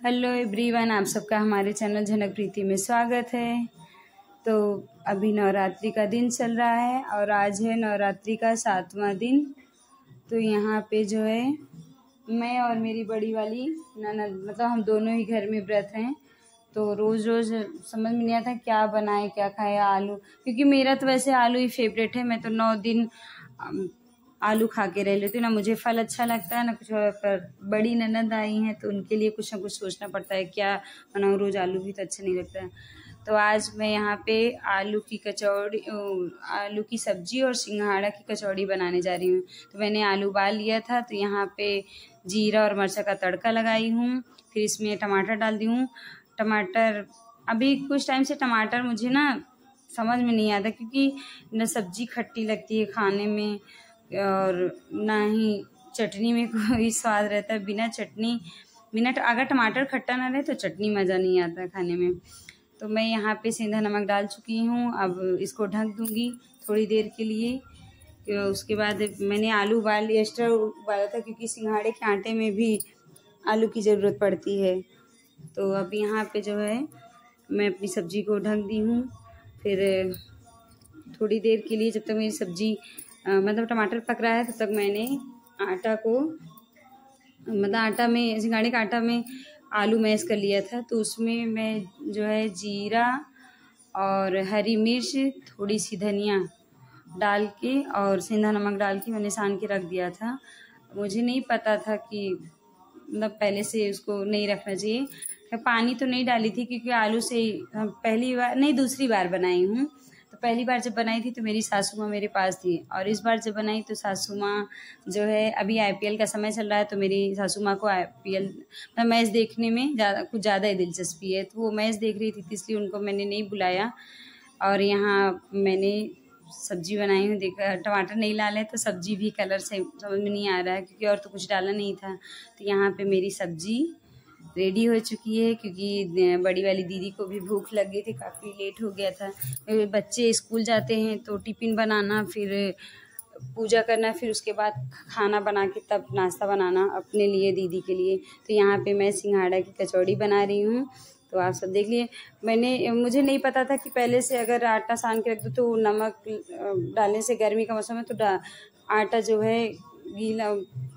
Hello everyone, आप सबका हमारे चैनल झनक प्रीति में स्वागत है। तो अभी नवरात्रि का दिन चल रहा है और आज है नवरात्रि का 7वां दिन। तो यहाँ पे जो है मैं और मेरी बड़ी वाली ननद, मतलब हम दोनों ही घर में व्रत हैं। तो रोज़ रोज़ समझ में नहीं आता क्या बनाए क्या खाए। आलू, क्योंकि मेरा तो वैसे आलू ही फेवरेट है। मैं तो 9 दिन आलू खा के रह लेती हूँ। ना मुझे फल अच्छा लगता है ना कुछ और, पर बड़ी ननद आई हैं तो उनके लिए कुछ ना कुछ सोचना पड़ता है क्या बनाऊँ। रोज़ आलू भी तो अच्छा नहीं लगता है। तो आज मैं यहाँ पे आलू की कचौड़ी, आलू की सब्जी और सिंघाड़ा की कचौड़ी बनाने जा रही हूँ। तो मैंने आलू उबाल लिया था, तो यहाँ पे जीरा और मिर्चा का तड़का लगाई हूँ। फिर इसमें टमाटर डाल दी हूँ। टमाटर अभी कुछ टाइम से टमाटर मुझे ना समझ में नहीं आता, क्योंकि न सब्जी खट्टी लगती है खाने में और ना ही चटनी में कोई स्वाद रहता है। बिना अगर टमाटर खट्टा ना रहे तो चटनी मज़ा नहीं आता खाने में। तो मैं यहाँ पे सेंधा नमक डाल चुकी हूँ। अब इसको ढक दूँगी थोड़ी देर के लिए। उसके बाद मैंने आलू एक्स्ट्रा उबाला था, क्योंकि सिंघाड़े के आटे में भी आलू की ज़रूरत पड़ती है। तो अब यहाँ पे जो है मैं अपनी सब्ज़ी को ढक दी हूँ। फिर थोड़ी देर के लिए, जब तक मेरी सब्ज़ी मतलब टमाटर पक रहा है, तब तक मैंने आटा को, मतलब आटा में, सिंघाड़े का आटा में आलू मैश कर लिया था। तो उसमें मैं जो है जीरा और हरी मिर्च, थोड़ी सी धनिया डाल के और सेंधा नमक डाल के मैंने सान के रख दिया था। मुझे नहीं पता था कि मतलब पहले से उसको नहीं रखना चाहिए। पानी तो नहीं डाली थी, क्योंकि आलू से हम पहली बार नहीं दूसरी बार बनाई हूँ। तो पहली बार जब बनाई थी तो मेरी सासू माँ मेरे पास थी, और इस बार जब बनाई तो सासू माँ जो है, अभी आईपीएल का समय चल रहा है, तो मेरी सासू माँ को आईपीएल मैच देखने में कुछ ज़्यादा ही दिलचस्पी है। तो वो मैच देख रही थी, इसलिए उनको मैंने नहीं बुलाया। और यहाँ मैंने सब्जी बनाई हूँ। देखा टमाटर नहीं डाले तो सब्जी भी कलर से समझ में नहीं आ रहा है, क्योंकि और तो कुछ डाला नहीं था। तो यहाँ पे मेरी सब्जी रेडी हो चुकी है, क्योंकि बड़ी वाली दीदी को भी भूख लग गई थी, काफ़ी लेट हो गया था। बच्चे स्कूल जाते हैं तो टिफ़िन बनाना, फिर पूजा करना, फिर उसके बाद खाना बना के तब नाश्ता बनाना अपने लिए, दीदी के लिए। तो यहाँ पे मैं सिंघाड़ा की कचौड़ी बना रही हूँ। तो आप सब देख लिए। मुझे नहीं पता था कि पहले से अगर आटा सान के रख दो तो नमक डालने से, गर्मी का मौसम है तो आटा जो है गीला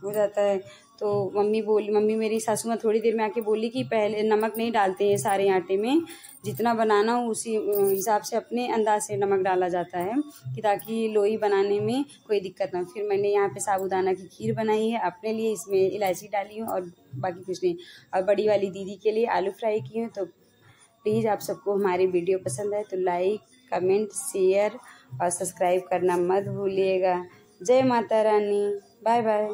हो जाता है। तो मम्मी मेरी सासू माँ थोड़ी देर में आके बोली कि पहले नमक नहीं डालते हैं सारे आटे में, जितना बनाना हो उसी हिसाब से अपने अंदाज से नमक डाला जाता है, कि ताकि लोई बनाने में कोई दिक्कत ना हो। फिर मैंने यहाँ पे साबूदाना की खीर बनाई है अपने लिए, इसमें इलायची डाली हूँ और बाकी कुछ नहीं। और बड़ी वाली दीदी के लिए आलू फ्राई की हूँ। तो प्लीज़ आप सबको हमारी वीडियो पसंद आए तो लाइक, कमेंट, शेयर और सब्सक्राइब करना मत भूलिएगा। जय माता रानी। Bye bye.